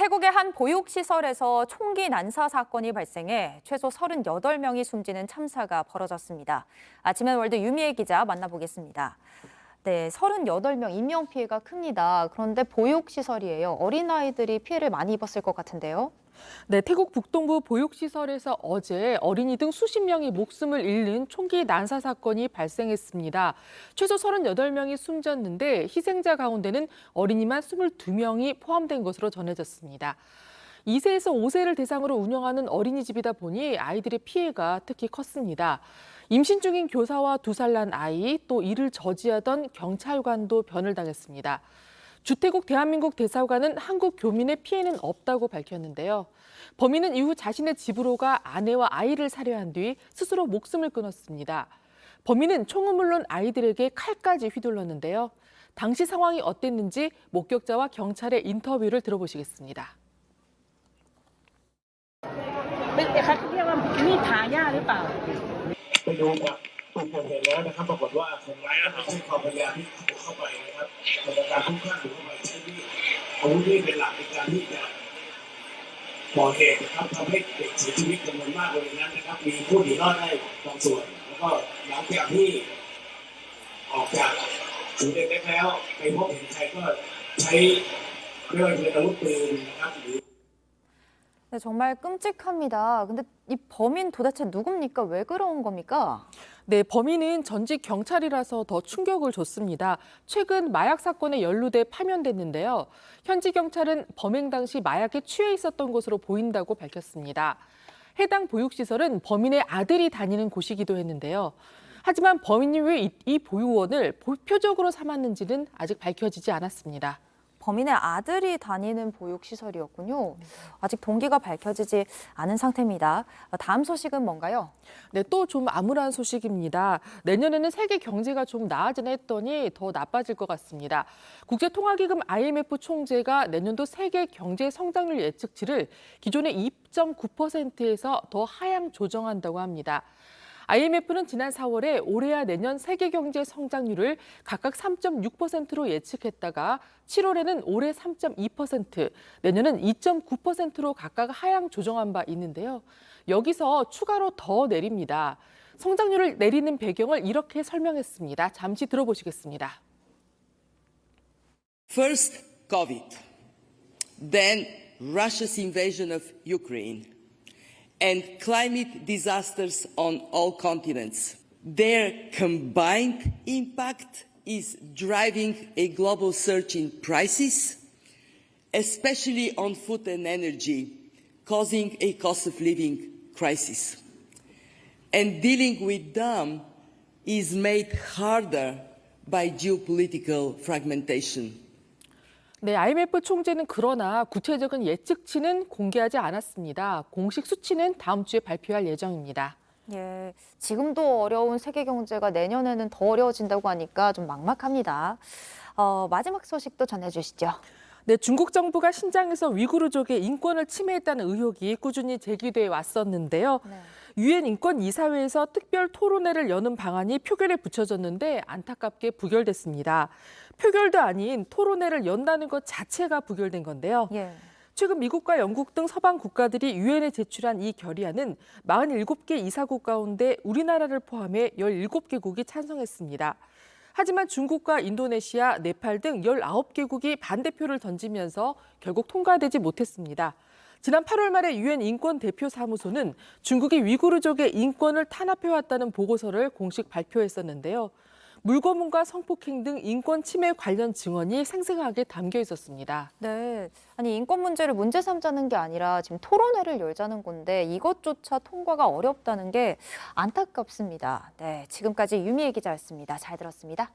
태국의 한 보육시설에서 총기 난사 사건이 발생해 최소 38명이 숨지는 참사가 벌어졌습니다. 아침엔 월드 유미애 기자 만나보겠습니다. 네, 38명 인명피해가 큽니다. 그런데 보육시설이에요. 어린아이들이 피해를 많이 입었을 것 같은데요. 네, 태국 북동부 보육시설에서 어제 어린이 등 수십 명이 목숨을 잃는 총기 난사 사건이 발생했습니다. 최소 38명이 숨졌는데 희생자 가운데는 어린이만 22명이 포함된 것으로 전해졌습니다. 2세에서 5세를 대상으로 운영하는 어린이집이다 보니 아이들의 피해가 특히 컸습니다. 임신 중인 교사와 2살 난 아이, 또 이를 저지하던 경찰관도 변을 당했습니다. 주태국 대한민국 대사관은 한국 교민의 피해는 없다고 밝혔는데요. 범인은 이후 자신의 집으로 가 아내와 아이를 살해한 뒤 스스로 목숨을 끊었습니다. 범인은 총은 물론 아이들에게 칼까지 휘둘렀는데요. 당시 상황이 어땠는지 목격자와 경찰의 인터뷰를 들어보시겠습니다. ไปดูจากอุทยานแล้วนะครับปรากฏว่าคนร้ายนะครับซึ่งเขาพยายามที่จะบุกเข้าไปนะครับพอเหตุนะครับทำให้เด็กเสียชีวิตจำนวนมากบริเวณนั้นนะครับมีผู้หนีรอดได้บางส่วนแล้วก็หลังจากที่ 네, 정말 끔찍합니다. 근데 이 범인 도대체 누굽니까? 왜 그런 겁니까? 네, 범인은 전직 경찰이라서 더 충격을 줬습니다. 최근 마약 사건에 연루돼 파면됐는데요. 현지 경찰은 범행 당시 마약에 취해 있었던 것으로 보인다고 밝혔습니다. 해당 보육시설은 범인의 아들이 다니는 곳이기도 했는데요. 하지만 범인이 왜 이 보육원을 표적으로 삼았는지는 아직 밝혀지지 않았습니다. 범인의 아들이 다니는 보육시설이었군요. 아직 동기가 밝혀지지 않은 상태입니다. 다음 소식은 뭔가요? 네, 또 좀 암울한 소식입니다. 내년에는 세계 경제가 좀 나아지나 했더니 더 나빠질 것 같습니다. 국제통화기금 IMF 총재가 내년도 세계 경제 성장률 예측치를 기존의 2.9%에서 더 하향 조정한다고 합니다. IMF는 지난 4월에 올해와 내년 세계 경제 성장률을 각각 3.6%로 예측했다가 7월에는 올해 3.2%, 내년은 2.9%로 각각 하향 조정한 바 있는데요. 여기서 추가로 더 내립니다. 성장률을 내리는 배경을 이렇게 설명했습니다. 잠시 들어보시겠습니다. First, COVID, then Russia's invasion of Ukraine, and climate disasters on all continents. Their combined impact is driving a global surge in prices, especially on food and energy, causing a cost of living crisis. And dealing with them is made harder by geopolitical fragmentation. 네, IMF 총재는 그러나 구체적인 예측치는 공개하지 않았습니다. 공식 수치는 다음 주에 발표할 예정입니다. 예, 지금도 어려운 세계 경제가 내년에는 더 어려워진다고 하니까 좀 막막합니다. 마지막 소식도 전해주시죠. 네, 중국 정부가 신장에서 위구르족의 인권을 침해했다는 의혹이 꾸준히 제기돼 왔었는데요. 유엔 인권이사회에서 특별 토론회를 여는 방안이 표결에 붙여졌는데 안타깝게 부결됐습니다. 표결도 아닌 토론회를 연다는 것 자체가 부결된 건데요. 최근 미국과 영국 등 서방 국가들이 유엔에 제출한 이 결의안은 47개 이사국 가운데 우리나라를 포함해 17개국이 찬성했습니다. 하지만 중국과 인도네시아, 네팔 등 19개국이 반대표를 던지면서 결국 통과되지 못했습니다. 지난 8월 말에 유엔 인권대표사무소는 중국이 위구르족의 인권을 탄압해왔다는 보고서를 공식 발표했었는데요. 물고문과 성폭행 등 인권 침해 관련 증언이 생생하게 담겨 있었습니다. 네, 아니 인권 문제를 문제 삼자는 게 아니라 지금 토론회를 열자는 건데 이것조차 통과가 어렵다는 게 안타깝습니다. 네, 지금까지 유미애 기자였습니다. 잘 들었습니다.